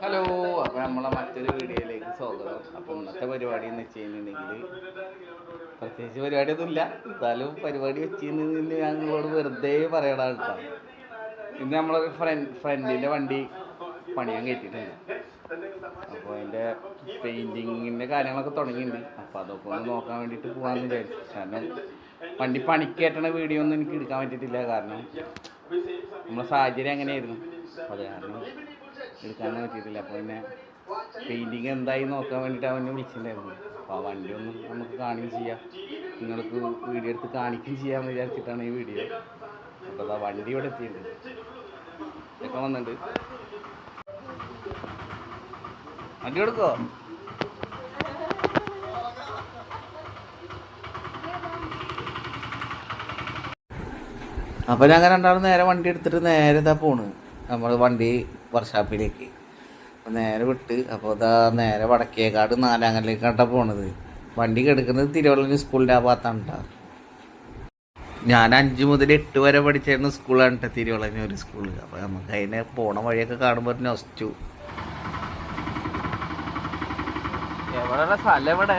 Hello, അപ്പോൾ നമ്മളെ മറ്റൊരു വീഡിയോയിലേക്ക് സ്വാഗതം. അപ്പോൾ ഇന്നത്തെ പരിപാടി എന്ന് വെച്ച് കഴിഞ്ഞിട്ടുണ്ടെങ്കിൽ പ്രത്യേകിച്ച് പരിപാടിയൊന്നുമില്ല, എന്നാലും പരിപാടി വെച്ചിട്ടുണ്ടെങ്കിൽ ഞാൻ നിങ്ങളോട് വെറുതെ പറയണ കേട്ടോ. ഇന്ന് നമ്മളൊരു ഫ്രണ്ടിൻ്റെ വണ്ടി പണിയാൻ കയറ്റിയിട്ടുണ്ട്. അപ്പോൾ അതിൻ്റെ പെയിൻറ്റിങ്ങിൻ്റെ കാര്യങ്ങളൊക്കെ തുടങ്ങിയിട്ടുണ്ട്. അപ്പോൾ അതൊക്കെ ഒന്ന് നോക്കാൻ വേണ്ടിയിട്ട് പോകാമെന്ന് വിചാരിച്ചു. കാരണം വണ്ടി പണിക്കേറ്റണ വീഡിയോ ഒന്നും എനിക്ക് എടുക്കാൻ പറ്റിയിട്ടില്ല, കാരണം നമ്മുടെ സാഹചര്യം അങ്ങനെയായിരുന്നു. അപ്പോൾ അത് കാരണം എടുക്കാനൊന്നും പറ്റിയിട്ടില്ല. അപ്പോൾ പിന്നെ പെയിൻറ്റിങ് എന്തായി നോക്കാൻ വേണ്ടിയിട്ട് അവനെ വിളിച്ചിട്ടുണ്ടായിരുന്നു. അപ്പോൾ ആ വണ്ടി ഒന്ന് നമുക്ക് കാണുകയും ചെയ്യാം, നിങ്ങൾക്ക് വീഡിയോ എടുത്ത് കാണിക്കുകയും ചെയ്യാമെന്ന് വിചാരിച്ചിട്ടാണ് ഈ വീഡിയോ. അപ്പോൾ ആ വണ്ടി ഇവിടെ എത്തിയിട്ടുണ്ട്, ഇതൊക്കെ വന്നിട്ടുണ്ട്. വണ്ടി കൊടുക്കോ? അപ്പോൾ ഞങ്ങൾ രണ്ടാളും നേരെ വണ്ടി എടുത്തിട്ട് നേരെ ഇതാ പോണ് നമ്മൾ വണ്ടി വർക്ക്ഷോപ്പിലേക്ക്. അപ്പോൾ നേരെ വിട്ട് അപ്പോൾ ഇതാ നേരെ വടക്കേക്കാട് നാലാങ്ങലിലേക്കാട്ടാണ് പോണത്. വണ്ടി കിടക്കുന്നത് തിരുവള്ളൂർ സ്കൂളിൻ്റെ ആ ഭാഗത്താണ് കേട്ടോ. ഞാൻ 5 മുതൽ 8 വരെ പഠിച്ചിരുന്ന സ്കൂളാണ് കേട്ടോ തിരുവള്ളൂർ സ്കൂൾ. അപ്പോൾ നമുക്ക് അതിനെ പോണ വഴിയൊക്കെ കാണുമ്പോൾ നൊസ്റ്റു. എവിടെ സ്ഥലം എവിടെ?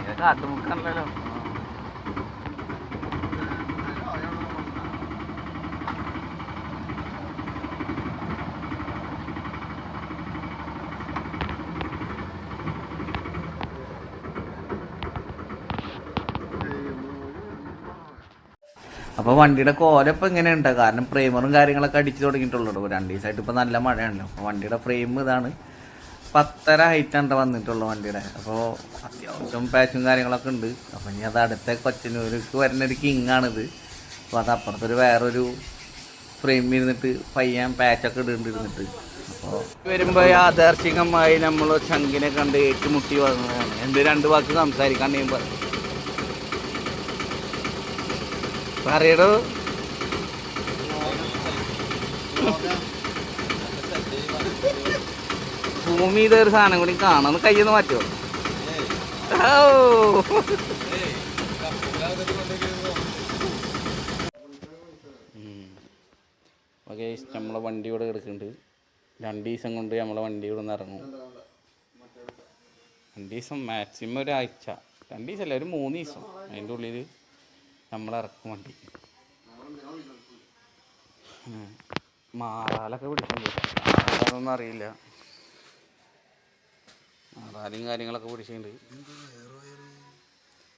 ഇത് കാട്ടുമുക്കല്ലോ. അപ്പോൾ വണ്ടിയുടെ കോലപ്പം ഇങ്ങനെയുണ്ട്, കാരണം ഫ്രെയിമറും കാര്യങ്ങളൊക്കെ അടിച്ച് തുടങ്ങിയിട്ടുള്ളൂ. 2 ദിവസമായിട്ട് ഇപ്പോൾ നല്ല മഴയാണല്ലോ. അപ്പോൾ വണ്ടിയുടെ ഫ്രെയിം ഇതാണ്, 10.5 ഹൈറ്റാണ് വന്നിട്ടുള്ളൂ വണ്ടിയുടെ. അപ്പോൾ അത്യാവശ്യം പാച്ചും കാര്യങ്ങളൊക്കെ ഉണ്ട്. അപ്പോൾ ഇനി അത് അടുത്ത കൊച്ചനൂർക്ക് വരുന്നൊരു കിങ്ങാണിത്. അപ്പോൾ അത് അപ്പുറത്തൊരു വേറൊരു ഫ്രെയിം ഇരുന്നിട്ട് പയ്യാൻ പാച്ചൊക്കെ ഇടുന്നിട്ട്. അപ്പോൾ വരുമ്പോൾ യാഥാർത്ഥികമായി നമ്മൾ ചങ്കിനെ കണ്ട് ഏറ്റുമുട്ടി വന്നതാണ്. എന്ത് 2 വാക്ക് സംസാരിക്കാൻ പറയടോ. ഭൂമി ഇതൊരു സാധനം കൂടി കാണാം, ഒന്ന് കയ്യൊന്ന് മാറ്റുമോ? ഓക്കെ, നമ്മളെ വണ്ടി ഇവിടെ കിടക്കുന്നുണ്ട്. 2 ദിവസം കൊണ്ട് നമ്മളെ വണ്ടി ഇവിടെ നിന്ന് ഇറങ്ങും. 2 ദിവസം മാക്സിമം ഒരാഴ്ച, 2 ദിവസമല്ല ഒരു 3 ദിവസം അതിൻ്റെ ഉള്ളിൽ നമ്മളിറക്കും വണ്ടി. മാറാലൊക്കെ പിടിച്ചിട്ടുണ്ട്, അതൊന്നും അറിയില്ല. മാറാലും കാര്യങ്ങളൊക്കെ പിടിച്ചിട്ടുണ്ട്.